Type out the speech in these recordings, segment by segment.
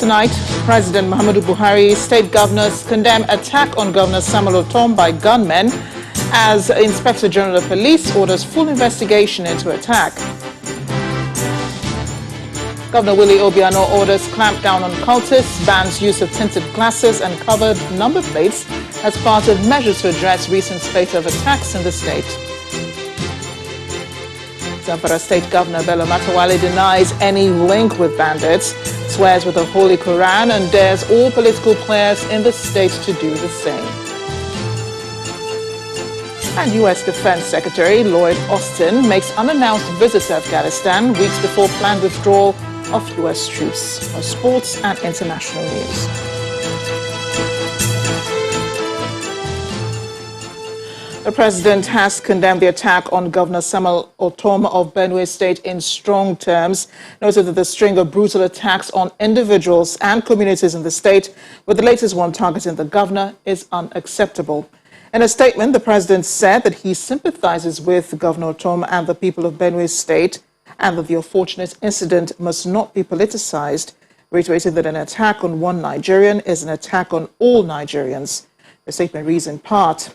Tonight, President Muhammadu Buhari, state governors condemn attack on Governor Samuel Ortom by gunmen as Inspector General of Police orders full investigation into attack. Governor Willie Obiano orders clampdown on cultists, bans use of tinted glasses and covered number plates as part of measures to address recent spate of attacks in the state. Anambra State Governor Matawalle denies any link with bandits, swears with the Holy Quran and dares all political players in the state to do the same. And U.S. Defense Secretary Lloyd Austin makes unannounced visit to Afghanistan weeks before planned withdrawal of U.S. troops. For sports and international news. The president has condemned the attack on Governor Samuel Ortom of Benue State in strong terms, noted that the string of brutal attacks on individuals and communities in the state, with the latest one targeting the governor, is unacceptable. In a statement, the president said that he sympathizes with Governor Ortom and the people of Benue State, and that the unfortunate incident must not be politicized, reiterating that an attack on one Nigerian is an attack on all Nigerians. The statement reads in part,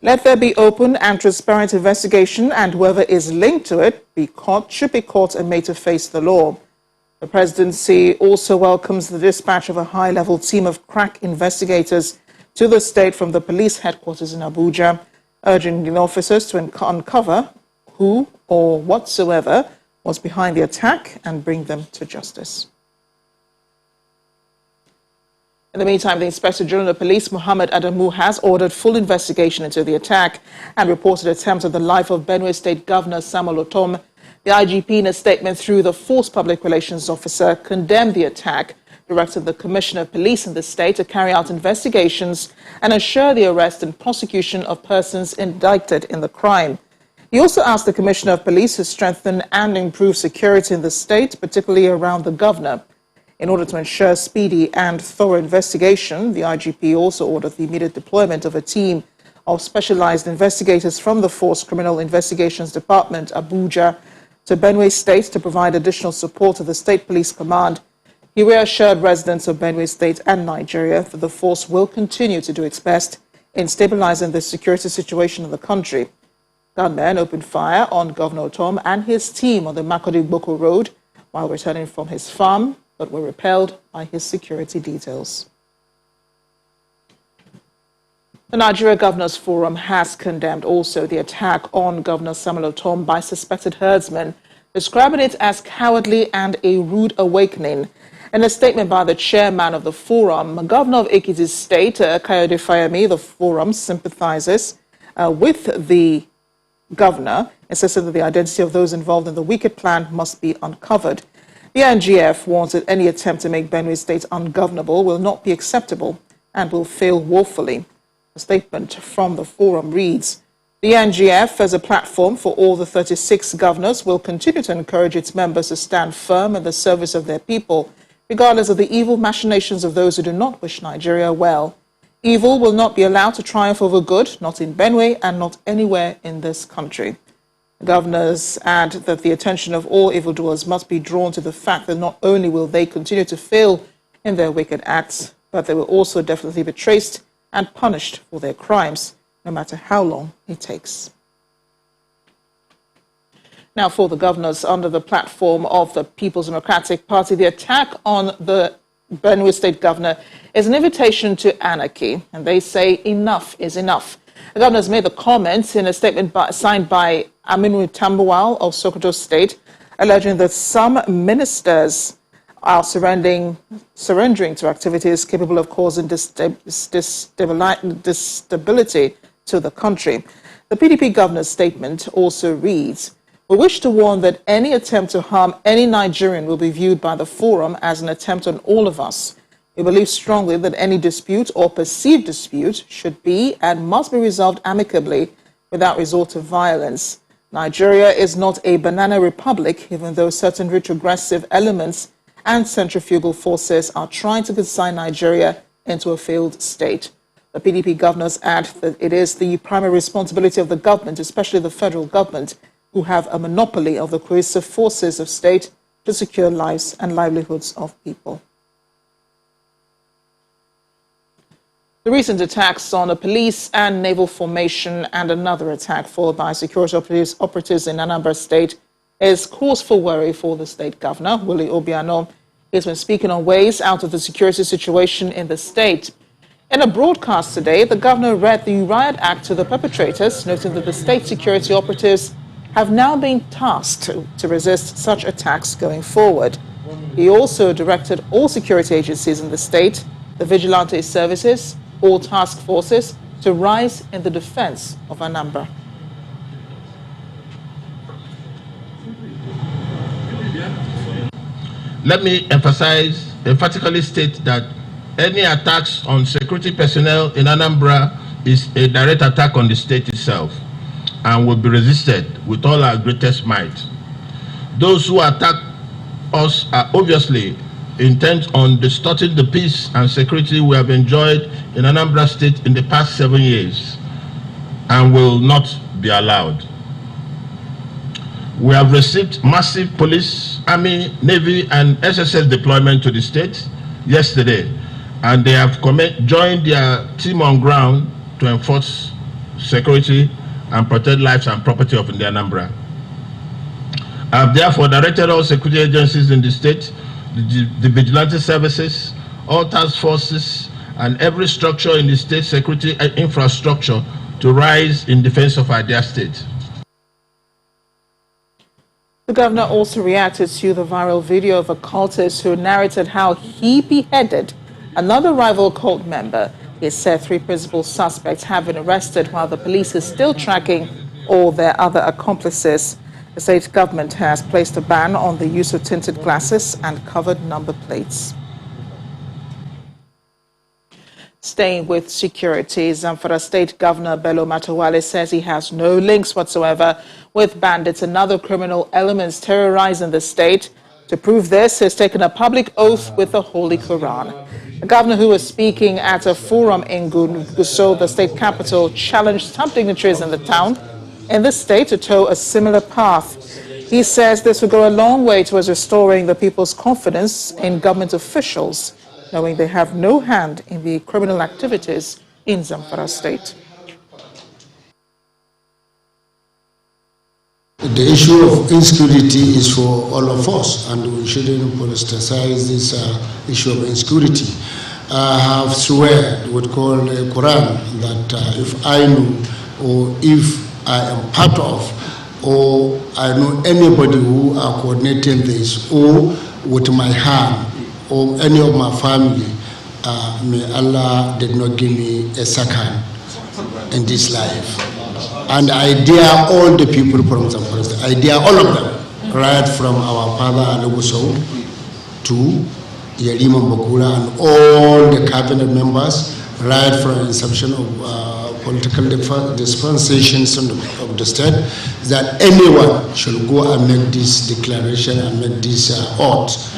"Let there be open and transparent investigation, and whoever is linked to it should be caught and made to face the law." The presidency also welcomes the dispatch of a high-level team of crack investigators to the state from the police headquarters in Abuja, urging the officers to uncover who or whatsoever was behind the attack and bring them to justice. In the meantime, the Inspector General of Police, Muhammad Adamu, has ordered full investigation into the attack and reported attempts on the life of Benue State Governor Samuel Ortom. The IGP, in a statement through the Force Public Relations Officer, condemned the attack, directed the Commissioner of Police in the state to carry out investigations and assure the arrest and prosecution of persons indicted in the crime. He also asked the Commissioner of Police to strengthen and improve security in the state, particularly around the governor. In order to ensure speedy and thorough investigation, the IGP also ordered the immediate deployment of a team of specialized investigators from the Force Criminal Investigations Department, Abuja, to Benue State to provide additional support to the State Police Command. He reassured residents of Benue State and Nigeria that the force will continue to do its best in stabilizing the security situation in the country. Gunmen opened fire on Governor Ortom and his team on the Makurdi-Boko Road while returning from his farm, but were repelled by his security details. The Nigeria Governors Forum has condemned also the attack on Governor Samuel Ortom by suspected herdsmen, describing it as cowardly and a rude awakening. In a statement by the chairman of the forum, Governor of Ekiti State, Kayode Fayemi, the forum sympathizes with the governor, insisting that the identity of those involved in the wicked plan must be uncovered. The NGF warns that any attempt to make Benue State ungovernable will not be acceptable and will fail woefully. A statement from the forum reads, "The NGF, as a platform for all the 36 governors, will continue to encourage its members to stand firm in the service of their people, regardless of the evil machinations of those who do not wish Nigeria well. Evil will not be allowed to triumph over good, not in Benue and not anywhere in this country." The governors add that the attention of all evildoers must be drawn to the fact that not only will they continue to fail in their wicked acts, but they will also definitely be traced and punished for their crimes, no matter how long it takes. Now, for the governors under the platform of the People's Democratic Party, the attack on the Benue State governor is an invitation to anarchy, and they say enough is enough. The governors made the comments in a statement signed by Aminu Tambuwal of Sokoto State, alleging that some ministers are surrendering to activities capable of causing instability to the country. The PDP governor's statement also reads, "We wish to warn that any attempt to harm any Nigerian will be viewed by the forum as an attempt on all of us. We believe strongly that any dispute or perceived dispute should be and must be resolved amicably without resort to violence. Nigeria is not a banana republic, even though certain retrogressive elements and centrifugal forces are trying to consign Nigeria into a failed state." The PDP governors add that it is the primary responsibility of the government, especially the federal government, who have a monopoly of the cohesive forces of state to secure lives and livelihoods of people. The recent attacks on a police and naval formation and another attack followed by security operatives in Anambra State is cause for worry for the state governor, Willie Obiano. He's been speaking on ways out of the security situation in the state. In a broadcast today, the governor read the riot act to the perpetrators, noting that the state security operatives have now been tasked to resist such attacks going forward. He also directed all security agencies in the state, the vigilante services, all task forces to rise in the defense of Anambra. Let me emphatically state that any attacks on security personnel in Anambra is a direct attack on the state itself and will be resisted with all our greatest might. Those who attack us are obviously intent on distorting the peace and security we have enjoyed in Anambra State in the past 7 years and will not be allowed. We have received massive police, army, navy, and SSS deployment to the state yesterday, and they have joined their team on ground to enforce security and protect lives and property of the Anambra. I have therefore directed all security agencies in the state, the vigilante services, all task forces, and every structure in the state security infrastructure to rise in defense of our dear state. The governor also reacted to the viral video of a cultist who narrated how he beheaded another rival cult member. He said 3 principal suspects have been arrested while the police is still tracking all their other accomplices. The state government has placed a ban on the use of tinted glasses and covered number plates. Staying with security, Zamfara State Governor Bello Matawalle says he has no links whatsoever with bandits and other criminal elements terrorizing the state. To prove this, he has taken a public oath with the Holy Quran. The governor, who was speaking at a forum in Gusau, the state capital, challenged some dignitaries in the town in the state to toe a similar path. He says this will go a long way towards restoring the people's confidence in government officials, knowing they have no hand in the criminal activities in Zamfara State. The issue of insecurity is for all of us, and we shouldn't politicize this issue of insecurity. I have swear, what call a Quran, that if I know or if I am part of or I know anybody who are coordinating this or with my hand or any of my family, may Allah did not give me a second in this life. And I dare all the people from Zamfara State, I dare all of them, right from our father Alugusau to Yarima Bakura and all the cabinet members, right from inception of political dispensations of the state, that anyone should go and make this declaration and make this oath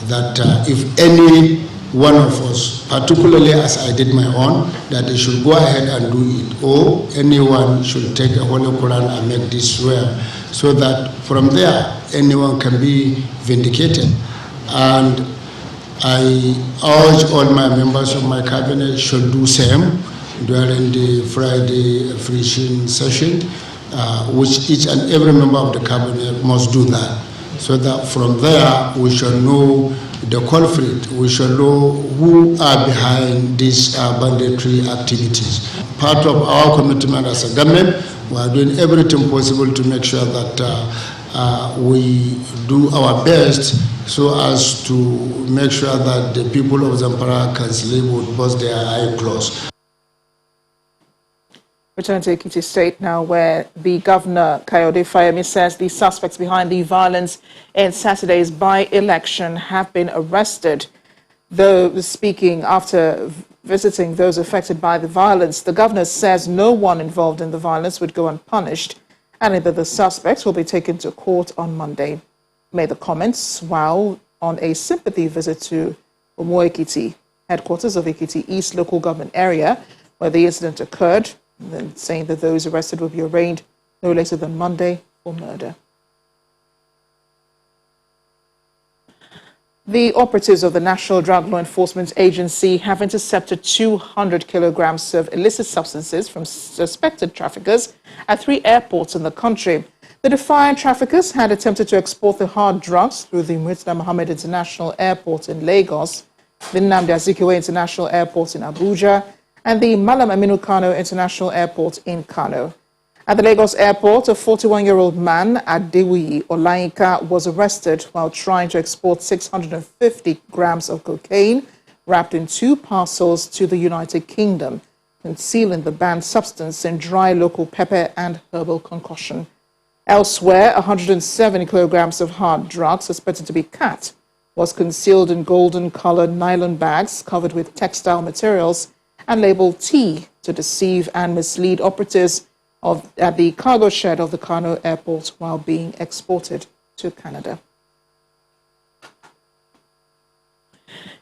that if any one of us, particularly as I did my own, that they should go ahead and do it, or anyone should take a Holy Quran and make this swear, so that from there anyone can be vindicated. And I urge all my members of my cabinet should do same during the Friday preaching session, which each and every member of the cabinet must do that, so that from there we shall know the culprit, we shall know who are behind these banditry activities. Part of our commitment as a government, we are doing everything possible to make sure that we do our best so as to make sure that the people of Zamfara can sleep with both their eyes closed. Return to Ekiti State now, where the governor, Kayode Fayemi, says the suspects behind the violence in Saturday's by-election have been arrested. Though speaking after visiting those affected by the violence, the governor says no one involved in the violence would go unpunished, and that the suspects will be taken to court on Monday. He made the comments while on a sympathy visit to Ekiti, headquarters of Ekiti East local government area, where the incident occurred, and then saying that those arrested will be arraigned no later than Monday for murder. The operatives of the National Drug Law Enforcement Agency have intercepted 200 kilograms of illicit substances from suspected traffickers at 3 airports in the country. The defiant traffickers had attempted to export the hard drugs through the Murtala Mohammed International Airport in Lagos, the Nnamdi Azikiwe International Airport in Abuja, and the Malam Aminu Kano International Airport in Kano. At the Lagos airport, a 41-year-old man, Adewuyi Olayinka, was arrested while trying to export 650 grams of cocaine wrapped in 2 parcels to the United Kingdom, concealing the banned substance in dry local pepper and herbal concoction. Elsewhere, 107 kilograms of hard drugs suspected to be cat was concealed in golden-colored nylon bags covered with textile materials and labeled T to deceive and mislead operatives at the cargo shed of the Kano airport while being exported to Canada.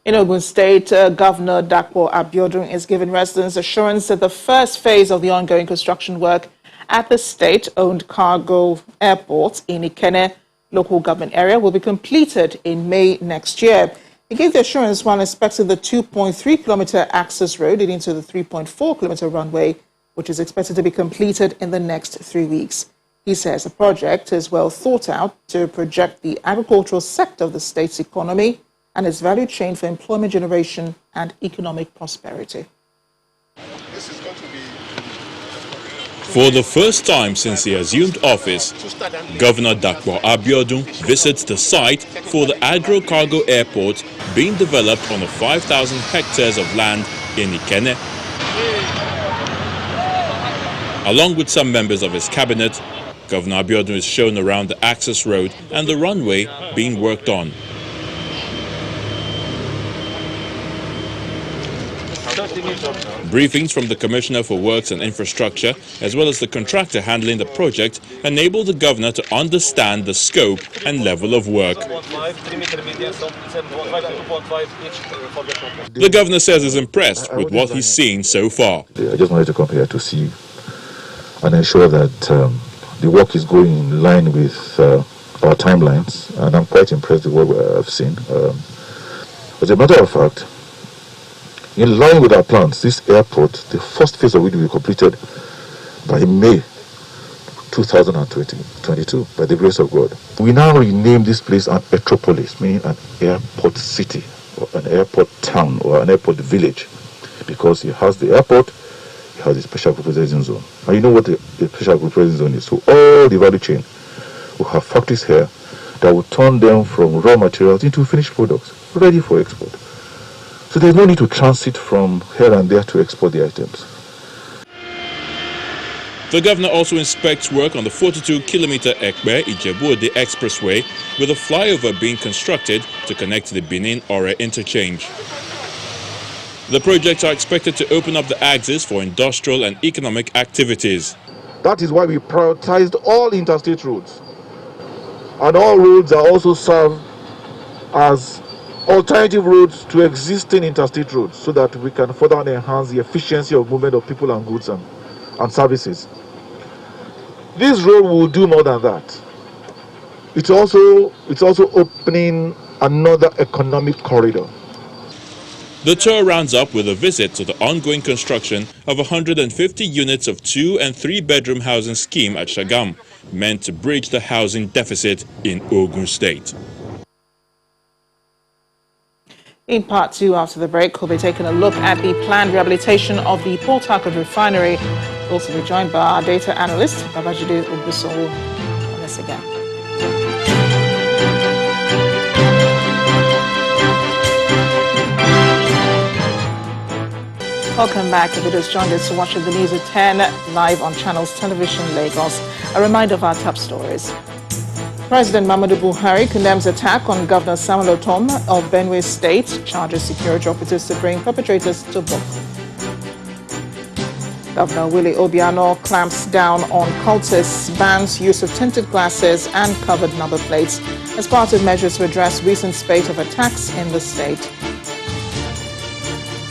In Ogun State, Governor Dapo Abiodun is giving residents assurance that the first phase of the ongoing construction work at the state-owned cargo airport in Ikenne local government area will be completed in May next year. He gave the assurance while inspecting the 2.3-kilometer access road leading to the 3.4-kilometer runway, which is expected to be completed in the next 3 weeks. He says the project is well thought out to project the agricultural sector of the state's economy and its value chain for employment generation and economic prosperity. For the first time since he assumed office, Governor Dapo Abiodun visits the site for the agro-cargo airport being developed on the 5,000 hectares of land in Ikenne. Along with some members of his cabinet, Governor Abiodun is shown around the access road and the runway being worked on. Briefings from the Commissioner for Works and Infrastructure, as well as the contractor handling the project, enabled the governor to understand the scope and level of work. The governor says he's impressed with what he's seen so far. I just wanted to come here to see and ensure that the work is going in line with our timelines, and I'm quite impressed with what I've seen. As a matter of fact, in line with our plans, this airport, the first phase of it will be completed by May 2022, by the grace of God. We now rename this place an metropolis, meaning an airport city, or an airport town, or an airport village, because it has the airport, it has a special processing zone. And you know what the special processing zone is? So all the value chain will have factories here that will turn them from raw materials into finished products, ready for export. So there's no need to transit from here and there to export the items. The governor also inspects work on the 42-kilometer Ekpe-Ijebu-Ode expressway, with a flyover being constructed to connect to the Benin-Ore interchange. The projects are expected to open up the axis for industrial and economic activities. That is why we prioritized all interstate roads. And all roads are also served as alternative roads to existing interstate roads, so that we can further enhance the efficiency of movement of people and goods and services. This road will do more than that. It's also opening another economic corridor. The tour rounds up with a visit to the ongoing construction of 150 units of 2- and 3-bedroom housing scheme at Shagam, meant to bridge the housing deficit in Ogun State. In part 2, after the break, we'll be taking a look at the planned rehabilitation of the Port Harcourt refinery. We'll also be joined by our data analyst, Babajide Ogusowo. Once again. Welcome back. If you just joined us to watch the news at 10 live on Channels Television Lagos. A reminder of our top stories. President Muhammadu Buhari condemns attack on Governor Samuel Ortom of Benue State, charges security operatives to bring perpetrators to book. Governor Willie Obiano clamps down on cultists, bans use of tinted glasses and covered number plates as part of measures to address recent spate of attacks in the state.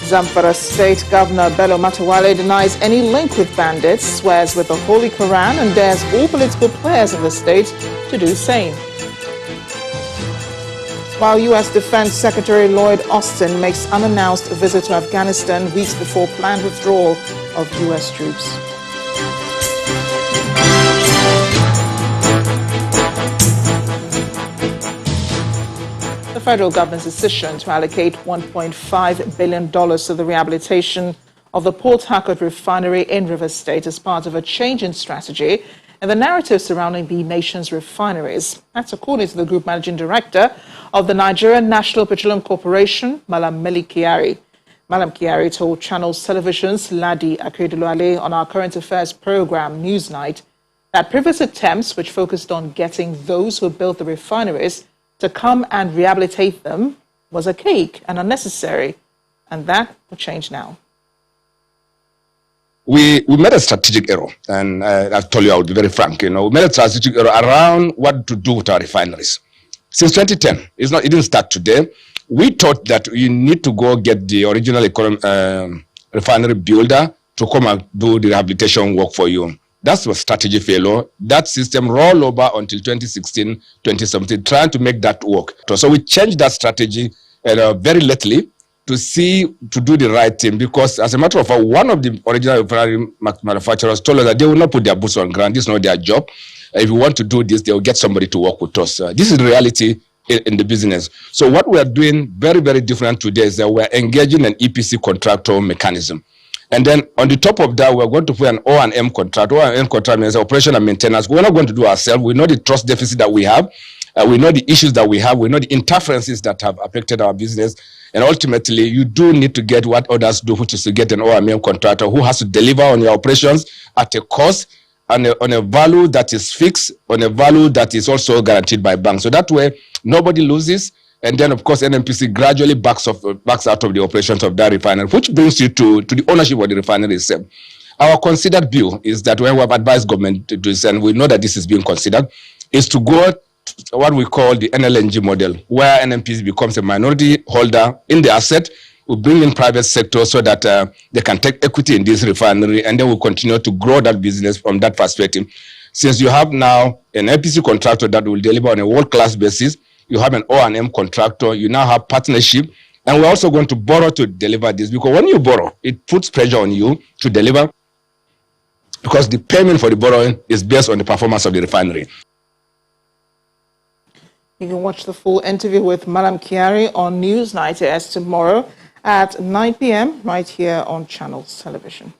Zamfara State Governor Bello Matawalle denies any link with bandits, swears with the Holy Quran and dares all political players in the state to do the same. While U.S. Defense Secretary Lloyd Austin makes unannounced visit to Afghanistan weeks before planned withdrawal of U.S. troops. The federal government's decision to allocate $1.5 billion to the rehabilitation of the Port Harcourt refinery in Rivers State is part of a change in strategy and the narrative surrounding the nation's refineries. That's according to the Group Managing Director of the Nigerian National Petroleum Corporation, Matawalle Kyari. Malam Kyari told Channels Television's Ladi Akeredoluwale on our current affairs program, Newsnight, that previous attempts, which focused on getting those who built the refineries to come and rehabilitate them, was a cake and unnecessary, and that will change now. We made a strategic error, and I've told you, I will be very frank, we made a strategic error around what to do with our refineries. Since 2010, it didn't start today. We thought that we need to go get the original refinery builder to come and do the rehabilitation work for you. That's a strategy failure. That system rolled over until 2016, 2017, trying to make that work. So we changed that strategy very lately to do the right thing, because as a matter of fact, one of the original refinery manufacturers told us that they will not put their boots on ground. This is not their job. If you want to do this, they will get somebody to work with us. This is the reality in the business. So what we are doing very, very different today is that we're engaging an EPC contractor mechanism. And then on the top of that, we're going to put an O&M contract. O&M contract means operation and maintenance. We're not going to do ourselves. We know the trust deficit that we have. We know the issues that we have. We know the interferences that have affected our business. And ultimately, you do need to get what others do, which is to get an O&M contractor who has to deliver on your operations at a cost and on a value that is fixed, on a value that is also guaranteed by banks. So that way, nobody loses. And then, of course, NNPC gradually backs out of the operations of that refinery, which brings you to the ownership of the refinery itself. Our considered view is that when we have advised government to do this, and we know that this is being considered, is to go to what we call the NLNG model, where NNPC becomes a minority holder in the asset. We bring in private sector so that they can take equity in this refinery, and then we'll continue to grow that business from that perspective. Since you have now an EPC contractor that will deliver on a world-class basis, you have an O&M contractor, you now have partnership, and we're also going to borrow to deliver this, because when you borrow, it puts pressure on you to deliver, because the payment for the borrowing is based on the performance of the refinery. You can watch the full interview with Malam Kyari on Newsnight as tomorrow at 9 p.m. right here on Channels Television.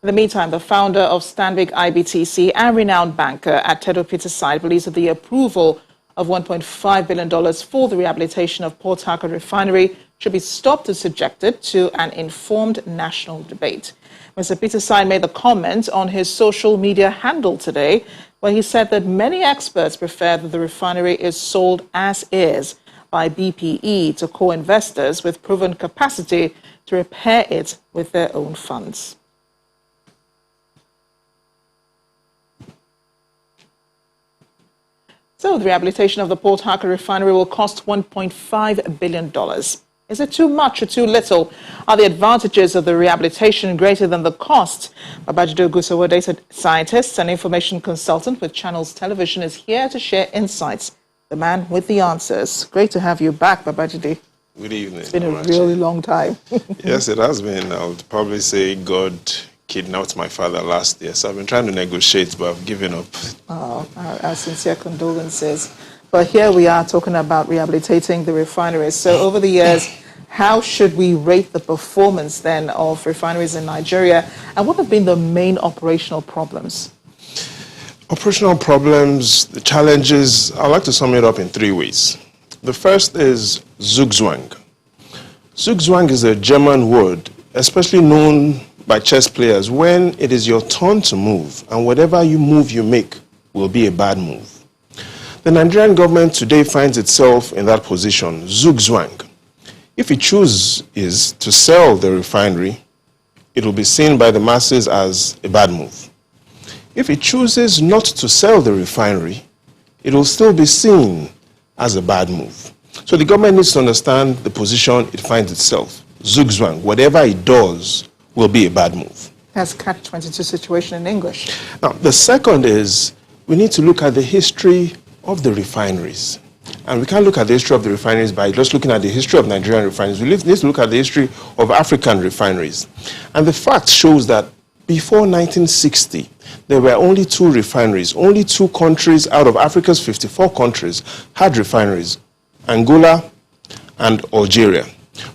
In the meantime, the founder of Stanbic IBTC and renowned banker at Tedo Peterside believes that the approval of $1.5 billion for the rehabilitation of Port Harcourt refinery should be stopped and subjected to an informed national debate. Mr. Peterside made the comment on his social media handle today, where he said that many experts prefer that the refinery is sold as is by BPE to co-investors with proven capacity to repair it with their own funds. So the rehabilitation of the Port Harcourt refinery will cost $1.5 billion. Is it too much or too little? Are the advantages of the rehabilitation greater than the cost? Babajide Ogusowo, data scientist and information consultant with Channels Television, is here to share insights. The man with the answers. Great to have you back, Babajide. Good evening. It's been a really long time. Yes, it has been. I would probably say God kidnapped my father last year, so I've been trying to negotiate, but I've given up. Oh, our sincere condolences. But here we are talking about rehabilitating the refineries. So over the years, how should we rate the performance then of refineries in Nigeria? And what have been the main operational problems? Operational problems, the challenges, I'd like to sum it up in 3 ways. The first is Zugzwang. Zugzwang is a German word, especially known by chess players when it is your turn to move, and whatever move you make will be a bad move. The Nigerian government today finds itself in that position, Zugzwang. If it chooses to sell the refinery, it will be seen by the masses as a bad move. If it chooses not to sell the refinery, it will still be seen as a bad move. So the government needs to understand the position it finds itself. Zugzwang, whatever it does, will be a bad move. That's catch-22 situation in English. Now, the second is we need to look at the history of the refineries. And we can't look at the history of the refineries by just looking at the history of Nigerian refineries. We need to look at the history of African refineries. And the fact shows that before 1960, there were only 2 refineries. Only 2 countries out of Africa's 54 countries had refineries, Angola and Algeria.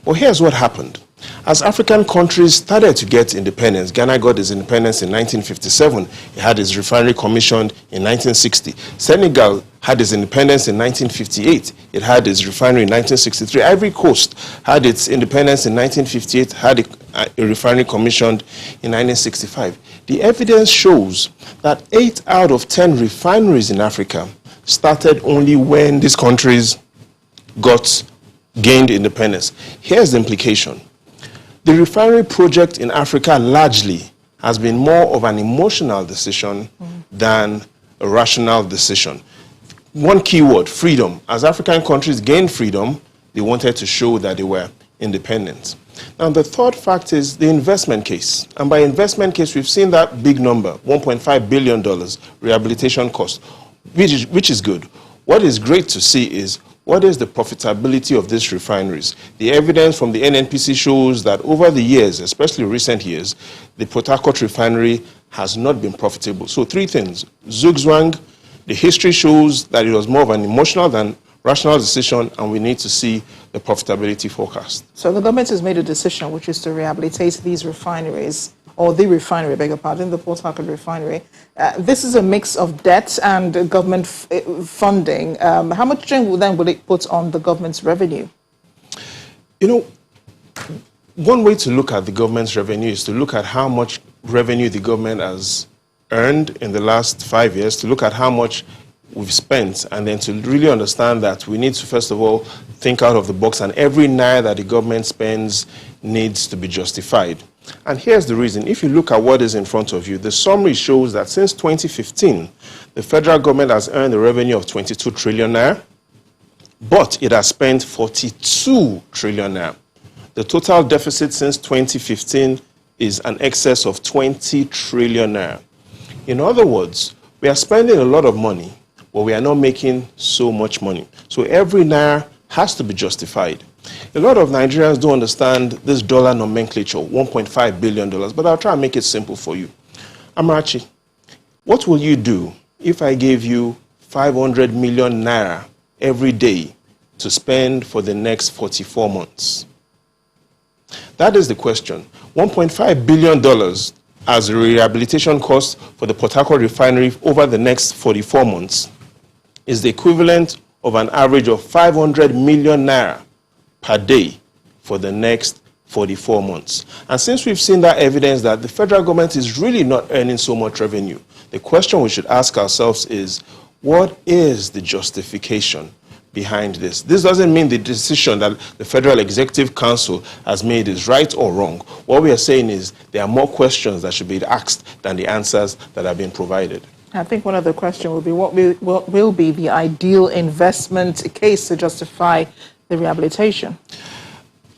Well, here's what happened. As African countries started to get independence, Ghana got its independence in 1957. It had its refinery commissioned in 1960. Senegal had its independence in 1958. It had its refinery in 1963. Ivory Coast had its independence in 1958, had a refinery commissioned in 1965. The evidence shows that 8 out of 10 refineries in Africa started only when these countries gained independence. Here's the implication. The refinery project in Africa largely has been more of an emotional decision than a rational decision. One key word, freedom. As African countries gained freedom, they wanted to show that they were independent. Now, the third fact is the investment case. And by investment case, we've seen that big number, $1.5 billion rehabilitation cost, which is good. What is great to see is what is the profitability of these refineries? The evidence from the NNPC shows that over the years, especially recent years, the Port Harcourt refinery has not been profitable. So 3 things. Zugzwang, the history shows that it was more of an emotional than rational decision, and we need to see the profitability forecast. So the government has made a decision, which is to rehabilitate these refineries, or the refinery, beg your pardon, the Port Harcourt refinery. This is a mix of debt and government funding. How much strain will it put on the government's revenue? You know, one way to look at the government's revenue is to look at how much revenue the government has earned in the last 5 years, to look at how much we've spent, and then to really understand that we need to, first of all, think out of the box, and every naira that the government spends needs to be justified. And here's the reason. If you look at what is in front of you, the summary shows that since 2015, the federal government has earned a revenue of 22 trillion naira, but it has spent 42 trillion naira. The total deficit since 2015 is an excess of 20 trillion naira. In other words, we are spending a lot of money, but we are not making so much money. So every naira has to be justified. A lot of Nigerians don't understand this dollar nomenclature, $1.5 billion, but I'll try and make it simple for you. Amarachi, what will you do if I gave you 500 million naira every day to spend for the next 44 months? That is the question. $1.5 billion as a rehabilitation cost for the Port Harcourt refinery over the next 44 months is the equivalent of an average of 500 million naira per day for the next 44 months. And since we've seen that evidence that the federal government is really not earning so much revenue, the question we should ask ourselves is, what is the justification behind this? This doesn't mean the decision that the Federal Executive Council has made is right or wrong. What we are saying is there are more questions that should be asked than the answers that have been provided. I think one of the questions will be what will be the ideal investment case to justify the rehabilitation?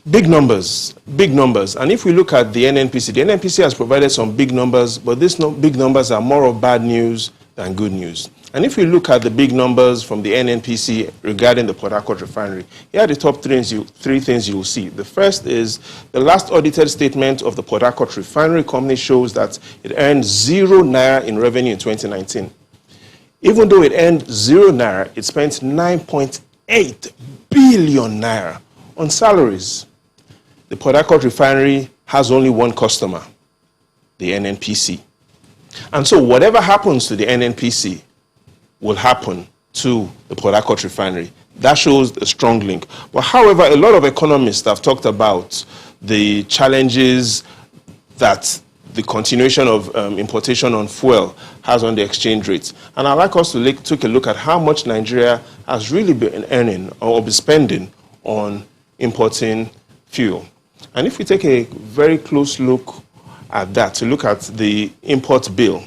Big numbers. And if we look at the NNPC has provided some big numbers, but these big numbers are more of bad news than good news. And if we look at the big numbers from the NNPC regarding the Port Harcourt refinery, here are the top 3 things you will see. The first is the last audited statement of the Port Harcourt refinery company shows that it earned 0 naira in revenue in 2019. Even though it earned 0 naira, it spent 9.8 billion naira on salaries. The Port Harcourt refinery has only one customer, the NNPC. And so whatever happens to the NNPC will happen to the Port Harcourt refinery. That shows a strong link. But however, a lot of economists have talked about the challenges that the continuation of importation on fuel has on the exchange rates. And I'd like us to take a look at how much Nigeria has really been earning or be spending on importing fuel. And if we take a very close look at that, to look at the import bill,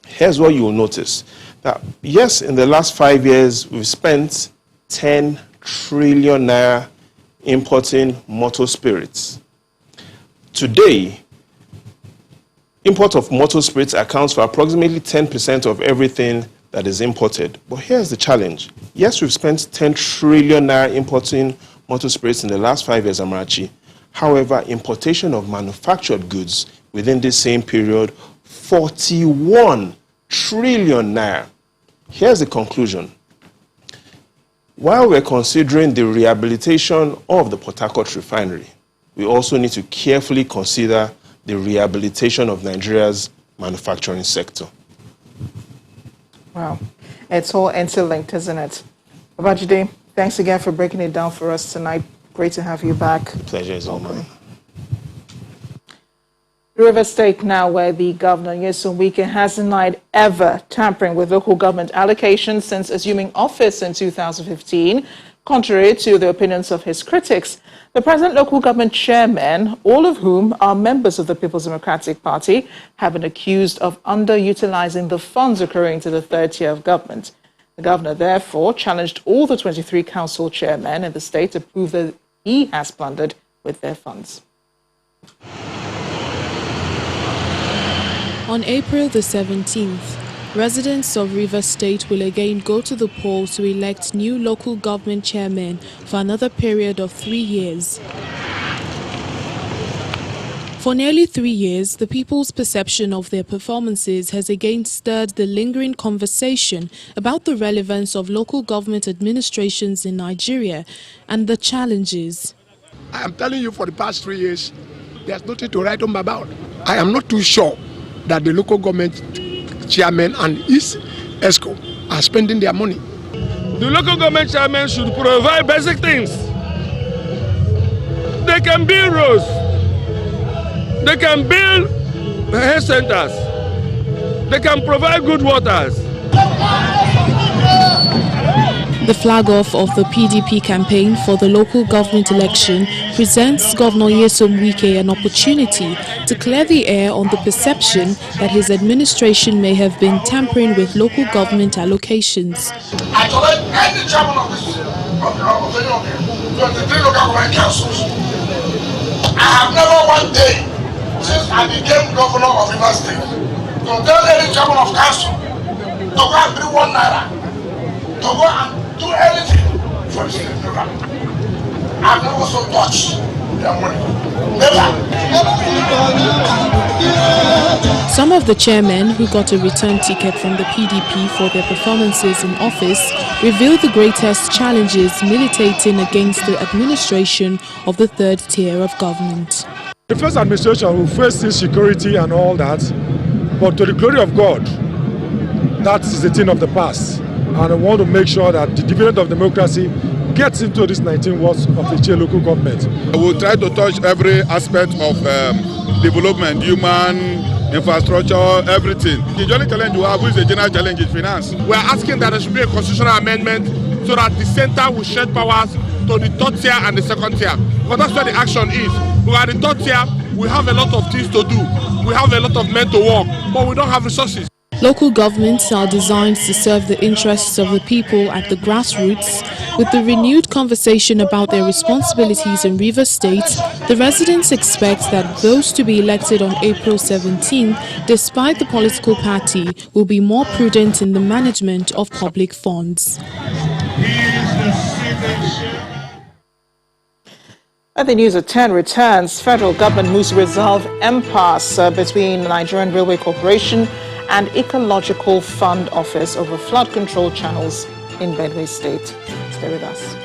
here's what you will notice. That yes, in the last 5 years, we've spent 10 trillion naira importing motor spirits. Today, import of motor spirits accounts for approximately 10% of everything that is imported. But here's the challenge. Yes, we've spent 10 trillion naira importing motor spirits in the last 5 years, Amarachi. However, importation of manufactured goods within this same period, 41 trillion naira. Here's the conclusion. While we're considering the rehabilitation of the Port Harcourt refinery, we also need to carefully consider the rehabilitation of Nigeria's manufacturing sector. Wow. It's all interlinked, isn't it? Babajide, thanks again for breaking it down for us tonight. Great to have you back. Pleasure is all mine. River State now, where the governor, Nyesom Wike, has denied ever tampering with local government allocations since assuming office in 2015, contrary to the opinions of his critics. The present local government chairmen, all of whom are members of the People's Democratic Party, have been accused of underutilizing the funds accruing to the third tier of government. The governor, therefore, challenged all the 23 council chairmen in the state to prove that he has plundered with their funds. On April the 17th, residents of River State will again go to the polls to elect new local government chairmen for another period of 3 years. For nearly 3 years, the people's perception of their performances has again stirred the lingering conversation about the relevance of local government administrations in Nigeria and the challenges. I am telling you, for the past 3 years, there's nothing to write home about. I am not too sure that the local government chairman and his ESCO are spending their money. The local government chairman should provide basic things. They can build roads. They can build health centers. They can provide good waters. The flag-off of the PDP campaign for the local government election presents Governor Nyesom Wike an opportunity to clear the air on the perception that his administration may have been tampering with local government allocations. I told any chairman of this of the 23 local government councils, I have never one day since I became governor of River State to tell any chairman of council to go and bring 1 naira, to go and do anything for the state program. I've never so touched their money. Never. Some of the chairmen who got a return ticket from the PDP for their performances in office revealed the greatest challenges militating against the administration of the third tier of government. The first administration will face insecurity and all that, but to the glory of God, that is a thing of the past. And I want to make sure that the dividend of democracy gets into these 19 wards of the Che local government. We will try to touch every aspect of development, human, infrastructure, everything. The only challenge we have is the general challenge is finance. We are asking that there should be a constitutional amendment so that the center will shed powers to the third tier and the second tier. Because that's where the action is. We are the third tier, we have a lot of things to do. We have a lot of men to work, but we don't have resources. Local governments are designed to serve the interests of the people at the grassroots. With the renewed conversation about their responsibilities in River State, the residents expect that those to be elected on April 17, despite the political party, will be more prudent in the management of public funds. At the news at 10 returns, federal government moves to resolve impasse between Nigerian Railway Corporation and Ecological Fund Office over flood control channels in Benue State. Stay with us.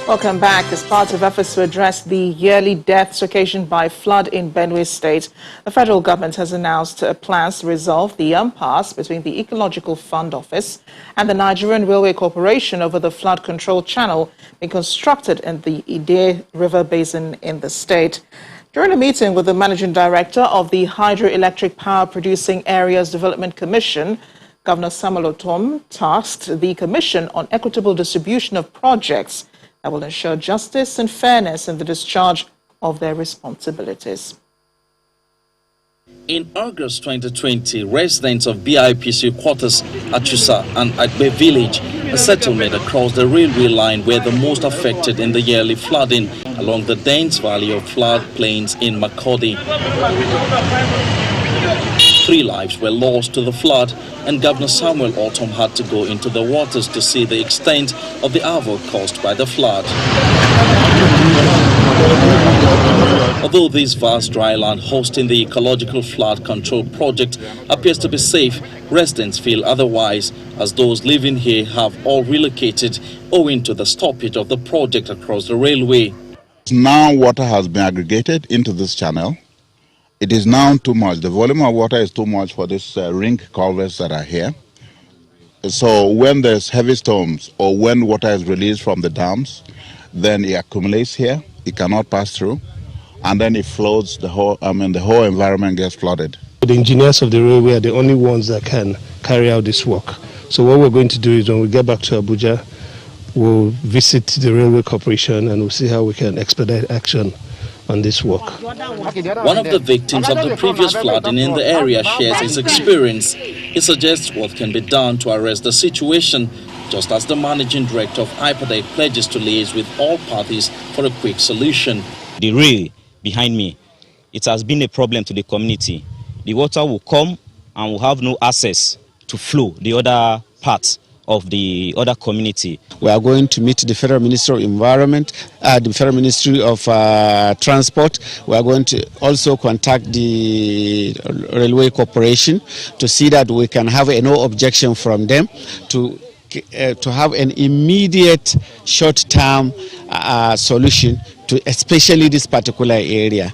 Welcome back. As part of efforts to address the yearly deaths occasioned by flood in Benue State, the federal government has announced plans to resolve the impasse between the Ecological Fund Office and the Nigerian Railway Corporation over the flood control channel being constructed in the Ide River Basin in the state. During a meeting with the managing director of the Hydroelectric Power Producing Areas Development Commission, Governor Samuel Ortom tasked the commission on equitable distribution of projects that will ensure justice and fairness in the discharge of their responsibilities. In August 2020, residents of BIPC quarters at Chusa and Akbe village A settlement across the railway line were the most affected in the yearly flooding along the dense valley of floodplains in Makurdi. 3 lives were lost to the flood, and Governor Samuel Ortom had to go into the waters to see the extent of the havoc caused by the flood. Although this vast dry land hosting the ecological flood control project appears to be safe, residents feel otherwise, as those living here have all relocated owing to the stoppage of the project across the railway. Now water has been aggregated into this channel. It is now too much. The volume of water is too much for these ring culverts that are here. So when there's heavy storms or when water is released from the dams, then it accumulates here. It cannot pass through, and then it floods the whole. The whole environment gets flooded. The engineers of the railway are the only ones that can carry out this work. So what we're going to do is when we get back to Abuja, we'll visit the Railway Corporation and we'll see how we can expedite action on this work. One of the victims of the previous flooding in the area shares his experience. He suggests what can be done to arrest the situation, just as the managing director of IPADEC pledges to liaise with all parties for a quick solution. The rail behind me, it has been a problem to the community. The water will come and will have no access to flow the other parts of the other community. We are going to meet the Federal Ministry of Environment, the Federal Ministry of Transport. We are going to also contact the Railway Corporation to see that we can have a no objection from them to have an immediate short-term solution to especially this particular area.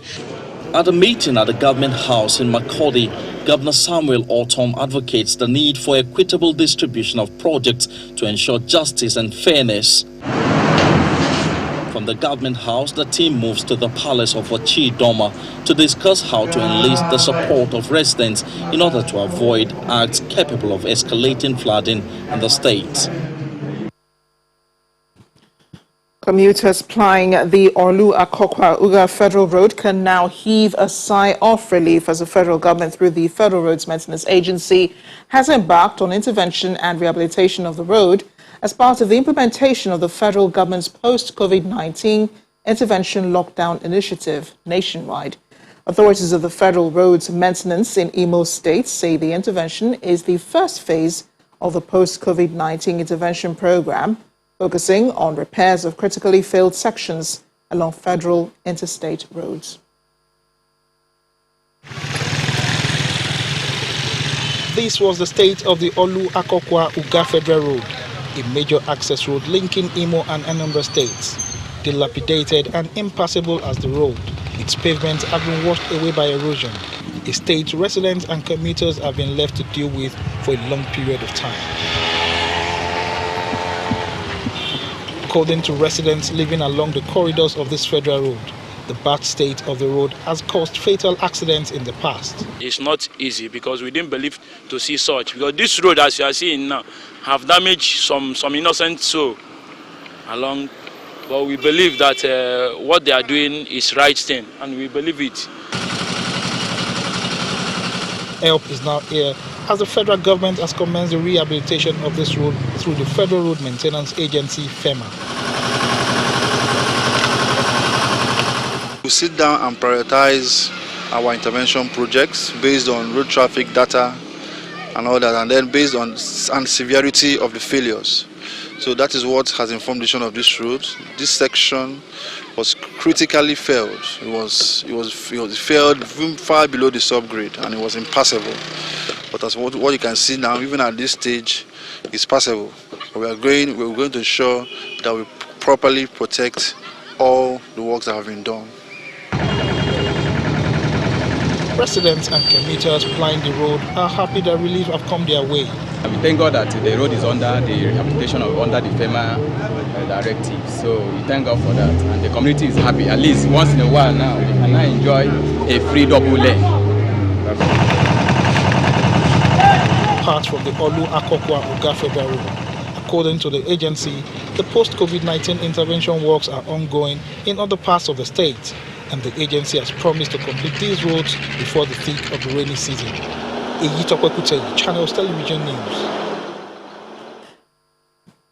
At a meeting at the government house in Makurdi, Governor Samuel Ortom advocates the need for equitable distribution of projects to ensure justice and fairness. From the government house, the team moves to the palace of Ochi Doma to discuss how to enlist the support of residents in order to avoid acts capable of escalating flooding in the state. Commuters plying the Orlu-Akokwa-Uga Federal Road can now heave a sigh of relief as the federal government, through the Federal Roads Maintenance Agency, has embarked on intervention and rehabilitation of the road as part of the implementation of the federal government's post-COVID-19 intervention lockdown initiative nationwide. Authorities of the Federal Roads Maintenance in Imo State say the intervention is the first phase of the post-COVID-19 intervention program, focusing on repairs of critically failed sections along federal interstate roads. This was the state of the Orlu-Akokwa-Uga Federal Road, a major access road linking Imo and Anambra states. Dilapidated and impassable as the road, its pavements have been washed away by erosion, a state residents and commuters have been left to deal with for a long period of time. According to residents living along the corridors of this federal road, the bad state of the road has caused fatal accidents in the past. It's not easy because we didn't believe to see such, because this road, as you are seeing now, have damaged some innocent soul along. But we believe that what they are doing is right thing, and we believe it. Help is now here as the federal government has commenced the rehabilitation of this road through the Federal Road Maintenance Agency, FEMA. We sit down and prioritize our intervention projects based on road traffic data and all that, and then based on severity of the failures. So that is what has informed the decision of this road. This section was critically failed. It was failed far below the subgrade, and it was impassable. But as what you can see now, even at this stage, it's passable. We're going to ensure that we properly protect all the works that have been done. Residents and commuters plying the road are happy that relief have come their way. We thank God that the road is under the rehabilitation under the FEMA directive. So we thank God for that. And the community is happy. At least once in a while now, we can now enjoy a free double lane. Apart from the Orlu-Akokwa-Uga Federal Road, according to the agency, the post-COVID-19 intervention works are ongoing in other parts of the state, and the agency has promised to complete these roads before the peak of the rainy season. Channels Television News.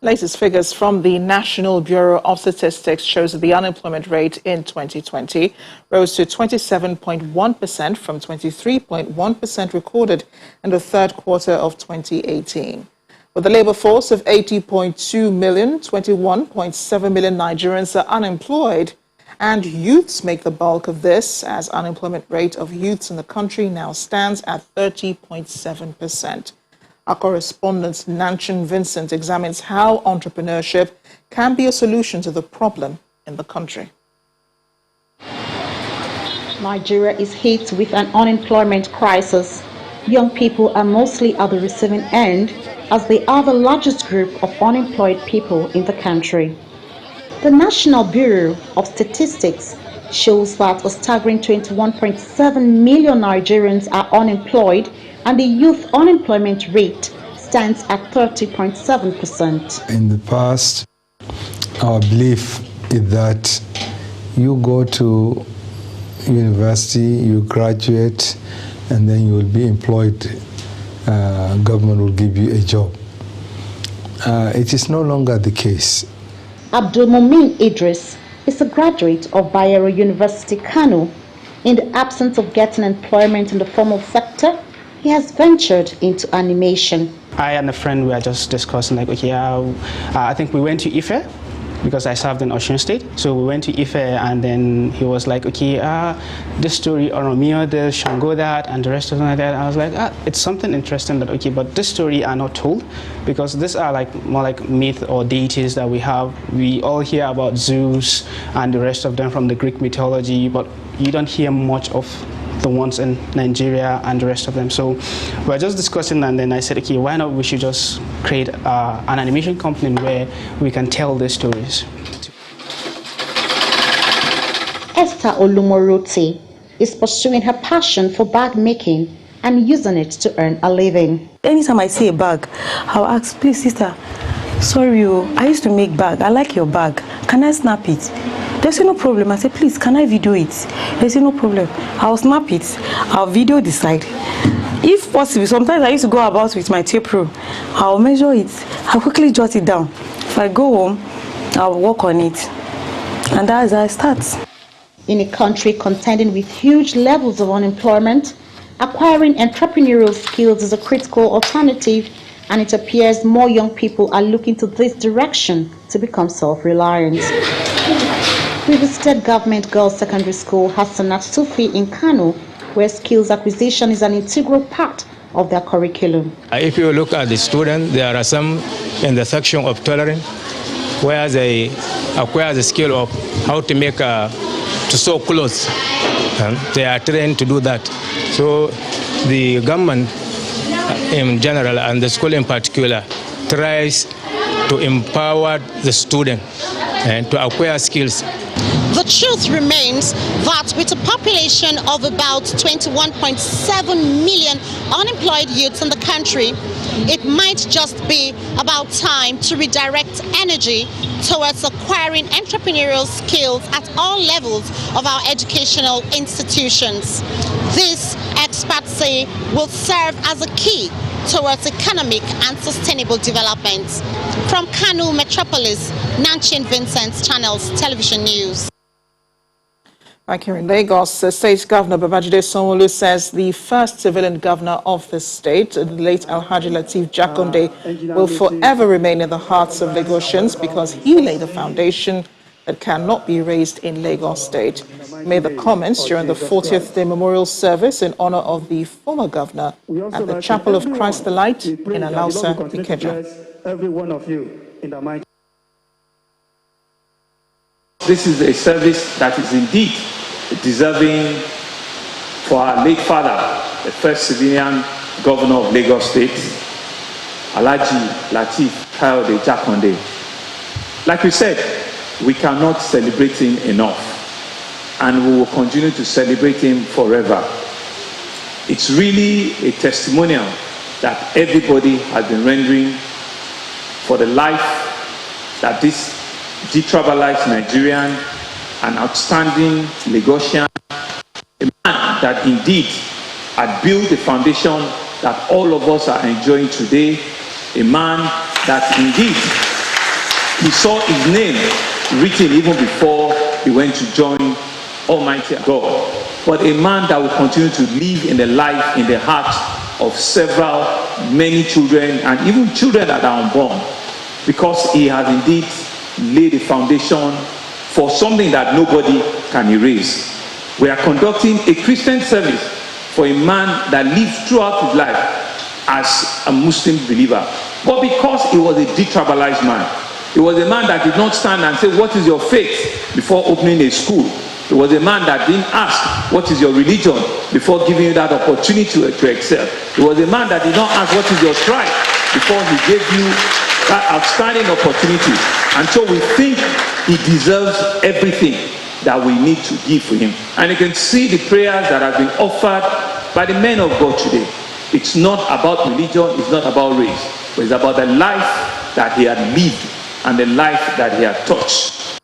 Latest figures from the National Bureau of Statistics shows that the unemployment rate in 2020 rose to 27.1% from 23.1% recorded in the third quarter of 2018. With a labor force of 80.2 million, 21.7 million Nigerians are unemployed, and youths make the bulk of this, as unemployment rate of youths in the country now stands at 30.7%. Our correspondent Nanchin Vincent examines how entrepreneurship can be a solution to the problem in the country. Nigeria is hit with an unemployment crisis. Young people are mostly at the receiving end, as they are the largest group of unemployed people in the country. The National Bureau of Statistics shows that a staggering 21.7 million Nigerians are unemployed, and the youth unemployment rate stands at 30.7%. In the past, our belief is that you go to university, you graduate, and then you will be employed. Government will give you a job. It is no longer the case. Abdul Mumin Idris is a graduate of Bayero University, Kano. In the absence of getting employment in the formal sector, he has ventured into animation. I and a friend were just discussing, like, okay, I think we went to Ife, because I served in Osun State. So we went to Ife, and then he was like, okay, this story, Oromio, this, Shango that, and the rest of that. I was like, it's something interesting, that, okay, but this story are not told, because these are like more like myth or deities that we have. We all hear about Zeus and the rest of them from the Greek mythology, but you don't hear much of the ones in Nigeria and the rest of them. So we're just discussing, and then I said, okay, why not we should just create an animation company where we can tell these stories. Esther Olumorote is pursuing her passion for bag making and using it to earn a living. Anytime I see a bag, I'll ask, please sister, sorry, I used to make bag. I like your bag. Can I snap it? They say no problem. I say, please, can I video it? They say no problem. I'll snap it. I'll video the side. If possible, sometimes I used to go about with my tape roll. I'll measure it. I'll quickly jot it down. If I go home, I'll work on it. And that's how I start. In a country contending with huge levels of unemployment, acquiring entrepreneurial skills is a critical alternative, and it appears more young people are looking to this direction to become self-reliant. We visited Government Girls Secondary School Hassanat Sufi in Kano, where skills acquisition is an integral part of their curriculum. If you look at the students, there are some in the section of tailoring, where they acquire the skill of how to make to sew clothes. They are trained to do that. So the government in general and the school in particular tries to empower the student and to acquire skills. The truth remains that with a population of about 21.7 million unemployed youths in the country, it might just be about time to redirect energy towards acquiring entrepreneurial skills at all levels of our educational institutions. This, experts say, will serve as a key towards economic and sustainable development. From Kano Metropolis, Nanchin Vincent, Channels Television News. Back here in Lagos, State Governor Babajide Sanwo-Olu says the first civilian governor of the state, the late Alhaji Lateef Jakonde, will forever remain in the hearts of Lagosians because he laid the foundation that cannot be raised in Lagos State. He made the comments during the 40th Day Memorial Service in honor of the former governor at the Chapel of Christ the Light in Alausa, Ikeja. Every one of you in the mighty. This is a service that is indeed deserving for our late father, the first civilian governor of Lagos State, Alhaji Lateef Jakonde. Like we said, we cannot celebrate him enough, and we will continue to celebrate him forever. It's really a testimonial that everybody has been rendering for the life that this detribalized Nigerian, an outstanding Lagosian, a man that indeed had built the foundation that all of us are enjoying today, a man that indeed He saw his name written even before he went to join Almighty God. But a man that will continue to live in the life, in the heart of many children, and even children that are unborn, because he has indeed laid a foundation for something that nobody can erase. We are conducting a Christian service for a man that lived throughout his life as a Muslim believer. But because he was a detribalized man, he was a man that did not stand and say, "What is your faith?" before opening a school. He was a man that didn't ask, "What is your religion?" before giving you that opportunity to excel. He was a man that did not ask, "What is your tribe?" before he gave you that outstanding opportunity. And so we think he deserves everything that we need to give for him. And you can see the prayers that have been offered by the men of God today. It's not about religion, it's not about race, but it's about the life that he had lived and the life that he had touched.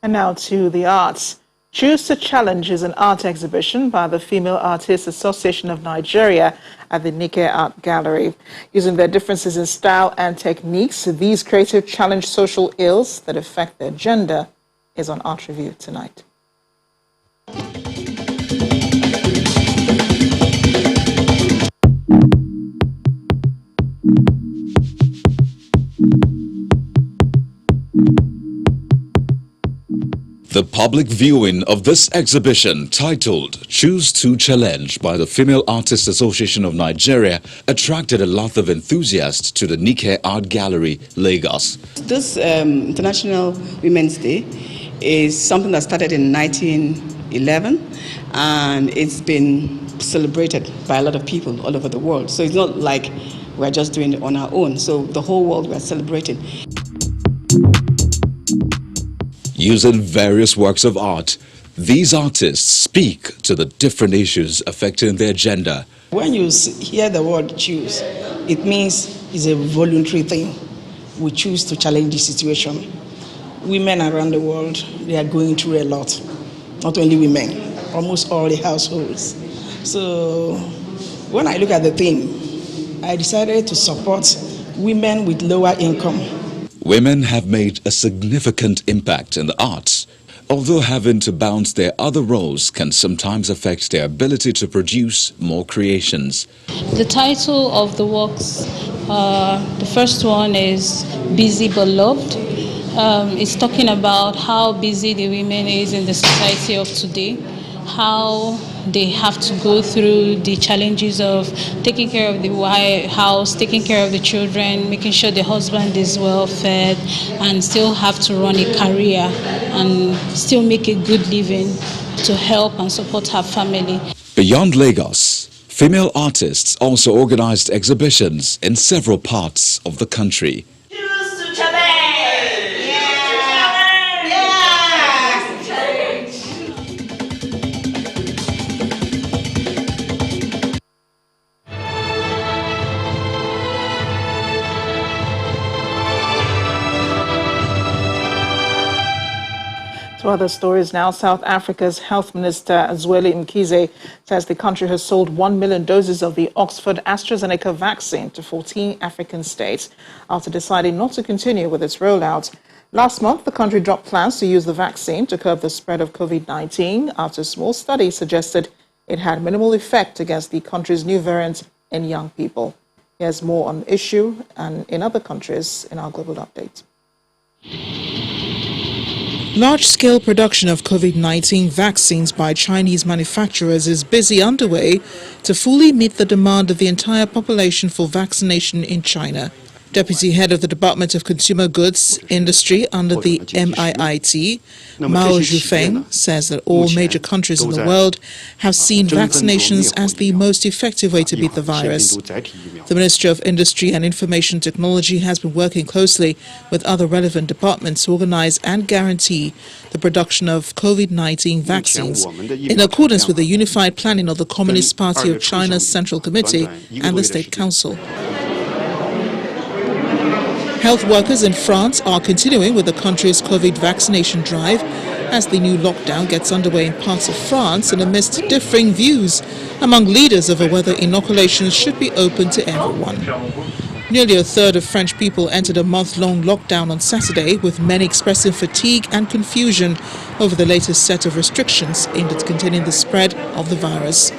And now to the arts. Choose to Challenge is an art exhibition by the Female Artists Association of Nigeria at the Nike Art Gallery. Using their differences in style and techniques, these creative challenge social ills that affect their gender is on Art Review tonight. The public viewing of this exhibition, titled Choose to Challenge by the Female Artists Association of Nigeria, attracted a lot of enthusiasts to the Nike Art Gallery, Lagos. This International Women's Day is something that started in 1911, and it's been celebrated by a lot of people all over the world. So it's not like we're just doing it on our own. So the whole world we're celebrating. Using various works of art, these artists speak to the different issues affecting their gender. When you hear the word choose, it means it's a voluntary thing. We choose to challenge the situation. Women around the world, they are going through a lot. Not only women, almost all the households. So when I look at the theme, I decided to support women with lower income. Women have made a significant impact in the arts, although having to balance their other roles can sometimes affect their ability to produce more creations. The title of the works, the first one is Busy But Loved. It's talking about how busy the women is in the society of today, how they have to go through the challenges of taking care of the house, taking care of the children, making sure the husband is well fed, and still have to run a career and still make a good living to help and support her family. Beyond Lagos, female artists also organized exhibitions in several parts of the country. To other stories now, South Africa's Health Minister Zweli Mkhize says the country has sold 1 million doses of the Oxford AstraZeneca vaccine to 14 African states after deciding not to continue with its rollout. Last month, the country dropped plans to use the vaccine to curb the spread of COVID-19 after a small study suggested it had minimal effect against the country's new variant in young people. Here's more on the issue and in other countries in our global update. Large-scale production of COVID-19 vaccines by Chinese manufacturers is busy underway to fully meet the demand of the entire population for vaccination in China. Deputy Head of the Department of Consumer Goods Industry under the MIIT, Mao Zhufeng, says that all major countries in the world have seen vaccinations as the most effective way to beat the virus. The Ministry of Industry and Information Technology has been working closely with other relevant departments to organize and guarantee the production of COVID-19 vaccines in accordance with the unified planning of the Communist Party of China's Central Committee and the State Council. Health workers in France are continuing with the country's COVID vaccination drive as the new lockdown gets underway in parts of France and amidst differing views among leaders over whether inoculations should be open to everyone. Nearly a third of French people entered a month-long lockdown on Saturday, with many expressing fatigue and confusion over the latest set of restrictions aimed at containing the spread of the virus.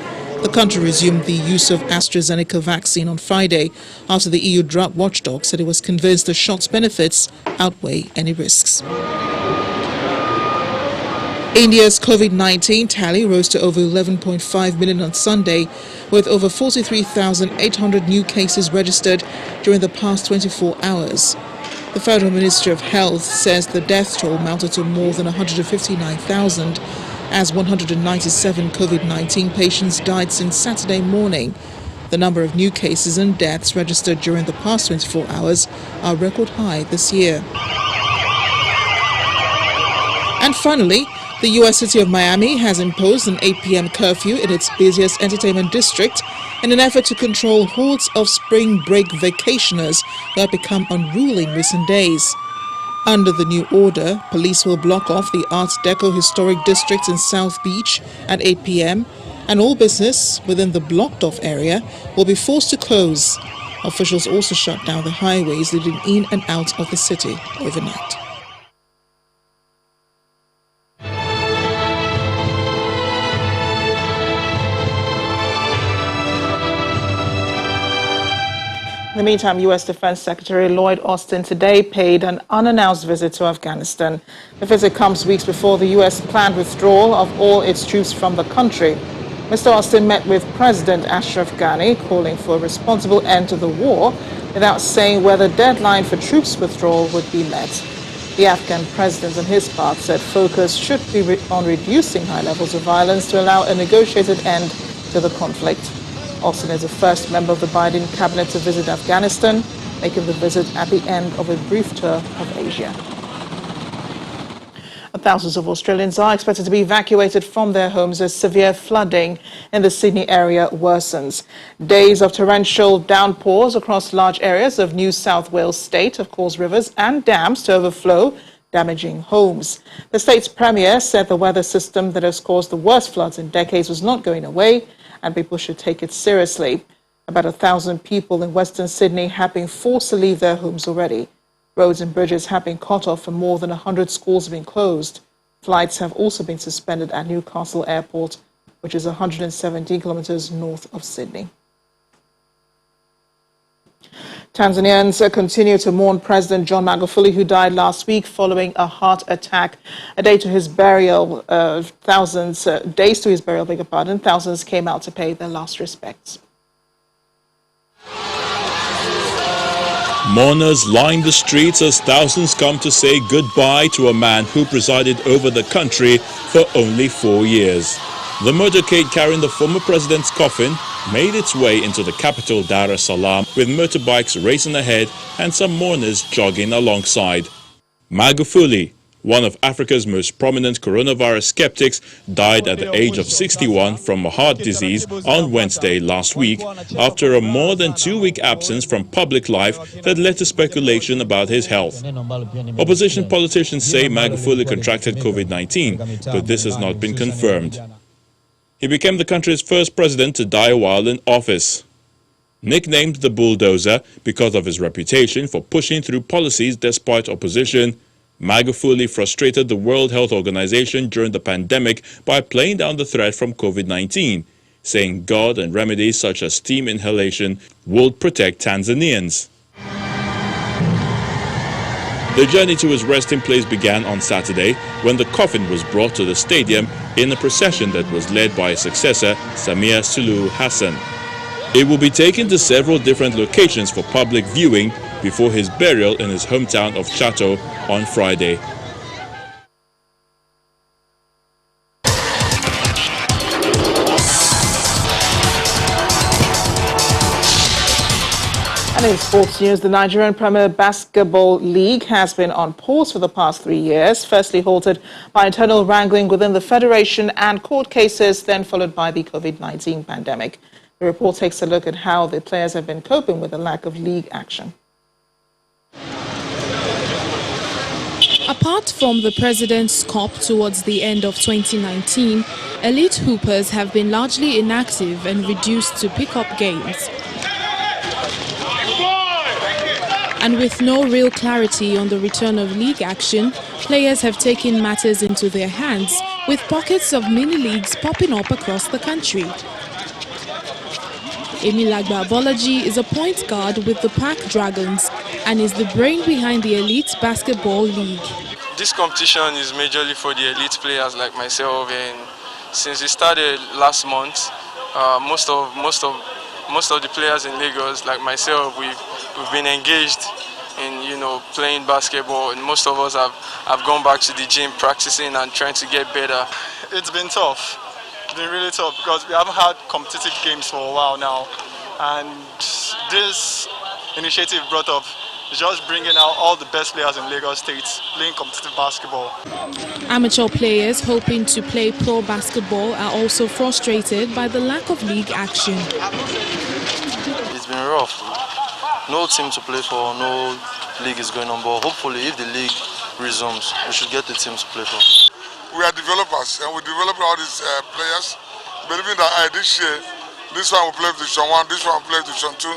The country resumed the use of AstraZeneca vaccine on Friday after the EU drug watchdog said it was convinced the shot's benefits outweigh any risks. India's COVID-19 tally rose to over 11.5 million on Sunday, with over 43,800 new cases registered during the past 24 hours. The Federal Ministry of Health says the death toll mounted to more than 159,000, as 197 COVID-19 patients died since Saturday morning. The number of new cases and deaths registered during the past 24 hours are record high this year. And finally, the U.S. city of Miami has imposed an 8 p.m. curfew in its busiest entertainment district in an effort to control hordes of spring break vacationers who have become unruly in recent days. Under the new order, police will block off the Art Deco historic district in South Beach at 8 p.m. and all business within the blocked-off area will be forced to close. Officials also shut down the highways leading in and out of the city overnight. In the meantime, U.S. Defense Secretary Lloyd Austin today paid an unannounced visit to Afghanistan. The visit comes weeks before the U.S. planned withdrawal of all its troops from the country. Mr. Austin met with President Ashraf Ghani, calling for a responsible end to the war, without saying whether the deadline for troops withdrawal would be met. The Afghan president, on his part, said focus should be on reducing high levels of violence to allow a negotiated end to the conflict. Austin is the first member of the Biden cabinet to visit Afghanistan, making the visit at the end of a brief tour of Asia. Thousands of Australians are expected to be evacuated from their homes as severe flooding in the Sydney area worsens. Days of torrential downpours across large areas of New South Wales state have caused rivers and dams to overflow, damaging homes. The state's premier said the weather system that has caused the worst floods in decades was not going away, and people should take it seriously. About 1,000 people in Western Sydney have been forced to leave their homes already. Roads and bridges have been cut off and more than 100 schools have been closed. Flights have also been suspended at Newcastle Airport, which is 117 kilometres north of Sydney. Tanzanians continue to mourn President John Magufuli, who died last week following a heart attack. A day to his burial, thousands came out to pay their last respects. Mourners line the streets as thousands come to say goodbye to a man who presided over the country for only 4 years. The motorcade carrying the former president's coffin made its way into the capital, Dar es Salaam, with motorbikes racing ahead and some mourners jogging alongside. Magufuli, one of Africa's most prominent coronavirus skeptics, died at the age of 61 from a heart disease on Wednesday last week after a more than 2-week absence from public life that led to speculation about his health. Opposition politicians say Magufuli contracted COVID-19, but this has not been confirmed. He became the country's first president to die while in office. Nicknamed the bulldozer because of his reputation for pushing through policies despite opposition, Magufuli frustrated the World Health Organization during the pandemic by playing down the threat from COVID-19, saying God and remedies such as steam inhalation would protect Tanzanians. The journey to his resting place began on Saturday when the coffin was brought to the stadium in a procession that was led by his successor, Samia Suluhu Hassan. It will be taken to several different locations for public viewing before his burial in his hometown of Chato on Friday. And in sports news, the Nigerian Premier Basketball League has been on pause for the past 3 years, firstly halted by internal wrangling within the federation and court cases, then followed by the COVID-19 pandemic. The report takes a look at how the players have been coping with the lack of league action. Apart from the President's Cup towards the end of 2019, elite hoopers have been largely inactive and reduced to pick-up games. And with no real clarity on the return of league action, players have taken matters into their hands, with pockets of mini-leagues popping up across the country. Emilagba Abolaji is a point guard with the Park Dragons and is the brain behind the Elite Basketball League. This competition is majorly for the elite players like myself, and since it started last month, most of the players in Lagos, like myself, we've been engaged in playing basketball, and most of us have gone back to the gym practicing and trying to get better. It's been tough. It's been really tough because we haven't had competitive games for a while now, and this initiative brought up is just bringing out all the best players in Lagos State playing competitive basketball. Amateur players hoping to play pro basketball are also frustrated by the lack of league action. It's been rough. No team to play for, no league is going on, but hopefully if the league resumes, we should get the team to play for. We are developers and we develop all these players, believing that this year, this one will play Division 1, this one will play Division 2,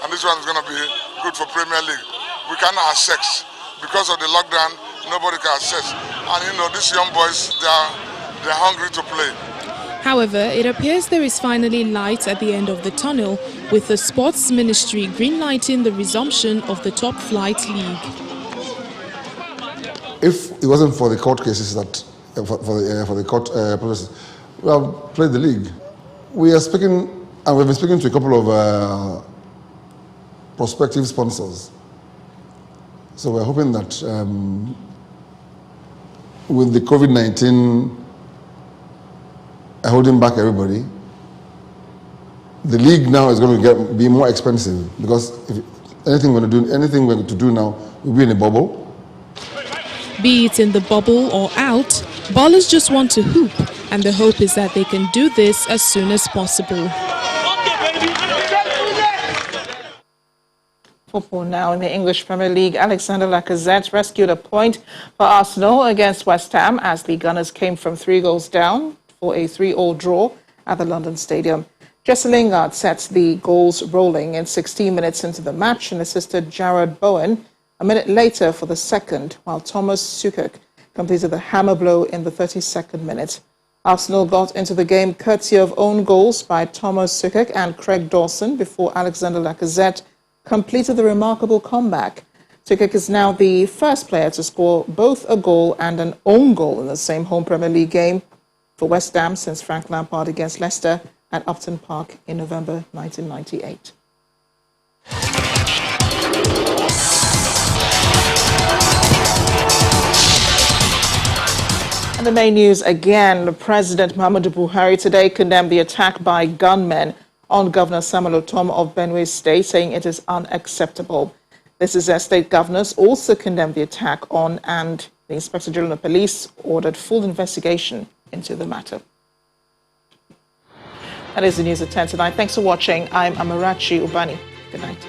and this one is going to be good for Premier League. We cannot access because of the lockdown. Nobody can access, and these young boys, they're hungry to play. However, it appears there is finally light at the end of the tunnel, with the Sports Ministry greenlighting the resumption of the Top Flight League. If it wasn't for the court cases for the court process, we have played the league. We are speaking, and we've been speaking to a couple of prospective sponsors. So we're hoping that with the COVID-19 holding back everybody, the league now is going to be more expensive, because if anything we're going to do now will be in a bubble. Be it in the bubble or out, ballers just want to hoop, and the hope is that they can do this as soon as possible. Football now in the English Premier League. Alexander Lacazette rescued a point for Arsenal against West Ham as the Gunners came from 3 goals down for a 3-3 draw at the London Stadium. Jesse Lingard sets the goals rolling in 16 minutes into the match and assisted Jarrod Bowen a minute later for the second, while Thomas Suchek completed the hammer blow in the 32nd minute. Arsenal got into the game courtesy of own goals by Thomas Suchek and Craig Dawson before Alexander Lacazette completed the remarkable comeback. Suchek is now the first player to score both a goal and an own goal in the same home Premier League game for West Ham since Frank Lampard against Leicester at Upton Park in November 1998. And the main news again, President Muhammadu Buhari today condemned the attack by gunmen on Governor Samuel Ortom of Benue State, saying it is unacceptable. This is as state governors also condemned the attack on, and the Inspector General of Police ordered full investigation into the matter. That is the news at 10 tonight. Thanks for watching. I'm Amarachi Ubani. Good night.